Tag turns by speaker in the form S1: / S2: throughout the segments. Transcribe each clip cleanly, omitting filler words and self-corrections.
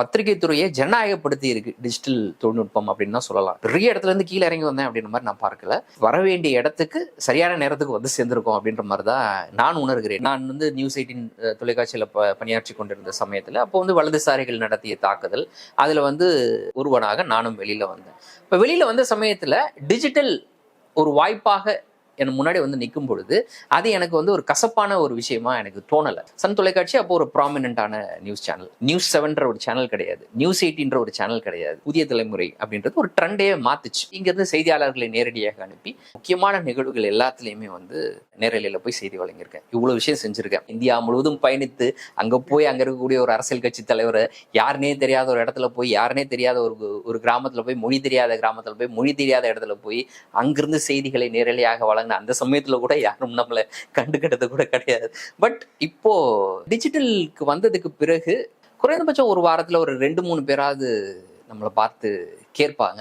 S1: பத்திரிகை துறையை ஜனநாயகப்படுத்தி இருக்கு டிஜிட்டல் தொழில்நுட்பம் அப்படின்னு தான் சொல்லலாம். பெரிய இடத்துல இருந்து கீழே இறங்கி வந்தேன் அப்படின்ற மாதிரி நான் பார்க்கல. வர வேண்டிய இடத்துக்கு சரியான நேரத்துக்கு வந்து சேர்ந்திருக்கோம் அப்படின்ற மாதிரி தான் நான் உணர்கிறேன். நான் வந்து நியூஸ் 18 தொலைக்காட்சியில பணியாற்றி கொண்டிருந்த சமயத்துல அப்போ வந்து வலதுசாரிகள் நடத்திய தாக்குதல், அதுல வந்து ஒருவனாக நானும் வெளியில வந்தேன். இப்ப வெளியில வந்த சமயத்துல டிஜிட்டல் ஒரு வாய்ப்பாக எனக்கு முன்னாடி வந்து நிற்கும் பொழுது அது எனக்கு வந்து ஒரு கசப்பான ஒரு விஷயமா எனக்கு தோணலை. சன் தொலைக்காட்சி அப்போ ஒரு ப்ராமினென்ட்டான நியூஸ் சேனல். நியூஸ் 7 ஒரு சேனல் கிடையாது, நியூஸ் 18 ஒரு சேனல் கிடையாது. புதிய தலைமுறை அப்படின்றது ஒரு ட்ரெண்டே மாத்துச்சு. இங்கிருந்து செய்தியாளர்களை நேரடியாக அனுப்பி முக்கியமான நிகழ்வுகள் எல்லாத்துலேயுமே வந்து நேரலையில் போய் செய்தி வழங்கியிருக்கேன். இவ்வளோ விஷயம் செஞ்சுருக்கேன். இந்தியா முழுவதும் பயணித்து அங்கே போய் அங்கே இருக்கக்கூடிய ஒரு அரசியல் கட்சி தலைவர், யாருனே தெரியாத ஒரு இடத்துல போய், யாருனே தெரியாத ஒரு கிராமத்தில் போய், மொழி தெரியாத கிராமத்தில் போய், மொழி தெரியாத இடத்துல போய் அங்கிருந்து செய்திகளை நேரலையாக வழங்க அந்த சமயத்துல கூட யாரும் நம்மளை கண்டுக்கிட்டது கூட கிடையாது. பட் இப்போ டிஜிட்டலுக்கு வந்ததுக்கு பிறகு குறைந்தபட்சம் ஒரு வாரத்துல ஒரு 2-3 பேராவது நம்மளை பார்த்து கேட்பாங்க.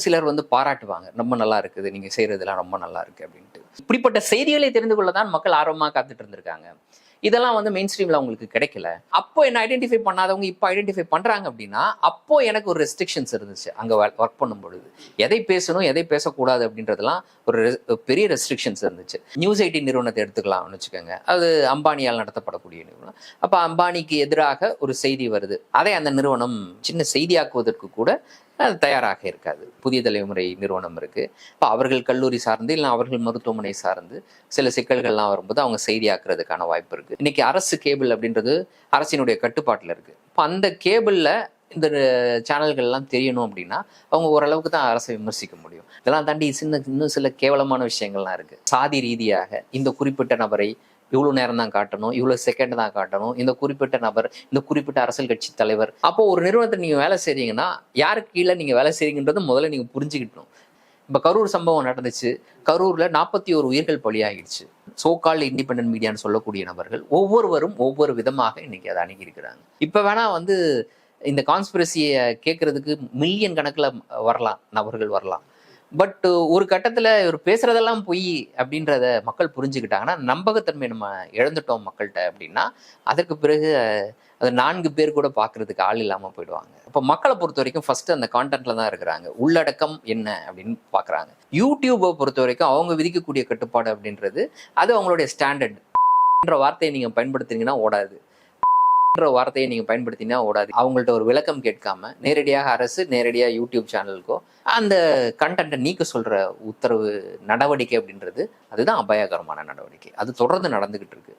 S1: சிலர் வந்து பாராட்டுவாங்க, ரொம்ப நல்லா இருக்குது, நீங்க செய்யறதெல்லாம் ரொம்ப நல்லா இருக்கு அப்படின்ட்டு. இப்படிப்பட்ட செய்திகளை தெரிந்து கொள்ளதான் மக்கள் ஆர்வமா காத்துட்டு இருந்திருக்காங்க. இதெல்லாம் வந்து மெயின் ஸ்ட்ரீம்ல அவங்களுக்கு கிடைக்கல. அப்போ என்ன ஐடென்டிஃபை பண்ணாதவங்க இப்போ ஐடென்டிஃபை பண்றாங்க அப்படின்னா, அப்போ எனக்கு ஒரு ரெஸ்ட்ரிக்ஷன்ஸ் இருந்துச்சு. அங்க ஒர்க் பண்ணும் பொழுது எதை பேசணும் எதை பேசக்கூடாது அப்படின்றதுலாம் ஒரு பெரிய ரெஸ்ட்ரிக்ஷன்ஸ் இருந்துச்சு. நியூஸ் 18 நிறுவனத்தை எடுத்துக்கலாம்னு வச்சுக்கோங்க. அது அம்பானியால் நடத்தப்படக்கூடிய நிறுவனம். அப்ப அம்பானிக்கு எதிராக ஒரு செய்தி வருது, அதை அந்த நிறுவனம் சின்ன செய்தியாக்குவதற்கு கூட அது தயாராக இருக்காது. புதிய தலைமுறை நிறுவனம் இருக்கு. இப்போ அவர்கள் கல்லூரி சார்ந்து இல்லை அவர்கள் மருத்துவமனை சார்ந்து சில சிக்கல்கள்லாம் வரும்போது அவங்க செய்தியாக்குறதுக்கான வாய்ப்பு இருக்கு. இன்னைக்கு அரசு கேபிள் அப்படின்றது அரசினுடைய கட்டுப்பாட்டில் இருக்கு. இப்போ அந்த கேபிள்ல இந்த சேனல்கள்லாம் தெரியணும் அப்படின்னா அவங்க ஓரளவுக்கு தான் அரசை விமர்சிக்க முடியும். இதெல்லாம் தாண்டி இன்னும் சில கேவலமான விஷயங்கள்லாம் இருக்கு. சாதி ரீதியாக இந்த குறிப்பிட்ட நபரை இவ்வளவு நேரம் தான் காட்டணும், இவ்வளவு செகண்ட் தான் காட்டணும், இந்த குறிப்பிட்ட நபர், இந்த குறிப்பிட்ட அரசியல் கட்சி தலைவர். அப்போ ஒரு நிறுவனத்தை நீங்க வேலை செய்றீங்கன்னா யாருக்கு கீழே நீங்க வேலை செய்றீங்கன்றது முதல்ல நீங்க புரிஞ்சுக்கிட்டணும். இப்ப கரூர் சம்பவம் நடந்துச்சு. கரூர்ல 41 உயிர்கள் பலியாகிடுச்சு. சோகால் இண்டிபெண்டன்ட் மீடியான்னு சொல்லக்கூடிய நபர்கள் ஒவ்வொருவரும் ஒவ்வொரு விதமாக இன்னைக்கு அதை அணுகியிருக்கிறாங்க. இப்ப வேணா வந்து இந்த கான்ஸ்பிரசியை கேட்கறதுக்கு மில்லியன் கணக்குல வரலாம், நபர்கள் வரலாம். பட் ஒரு கட்டத்துல இவர் பேசுறதெல்லாம் பொய் அப்படின்றத மக்கள் புரிஞ்சுக்கிட்டாங்கன்னா, நம்பகத்தன்மை நம்ம இழந்துட்டோம் மக்கள்கிட்ட அப்படின்னா, அதற்கு பிறகு அது 4 பேர் கூட பாக்குறதுக்கு ஆள் இல்லாம போயிடுவாங்க. இப்போ மக்களை பொறுத்த வரைக்கும் ஃபர்ஸ்ட் அந்த கான்டென்ட்ல தான் இருக்கிறாங்க. உள்ளடக்கம் என்ன அப்படின்னு பாக்குறாங்க. யூடியூபை பொறுத்த வரைக்கும் அவங்க விதிக்கக்கூடிய கட்டுப்பாடு அப்படின்றது அது அவங்களுடைய ஸ்டாண்டர்ட். வார்த்தையை நீங்க பயன்படுத்துறீங்கன்னா ஓடாது, வார்த்தையை நீங்க பயன்படுத்தினா ஓடாது. அவங்கள்ட்ட ஒரு விளக்கம் கேட்காம நேரடியாக அரசு நேரடியாக யூடியூப் சேனலுக்கோ அந்த கண்டென்ட்டை நீக்க சொல்ற உத்தரவு நடவடிக்கை அப்படின்றது அதுதான் அபாயகரமான நடவடிக்கை. அது தொடர்ந்து நடந்துகிட்டு இருக்கு.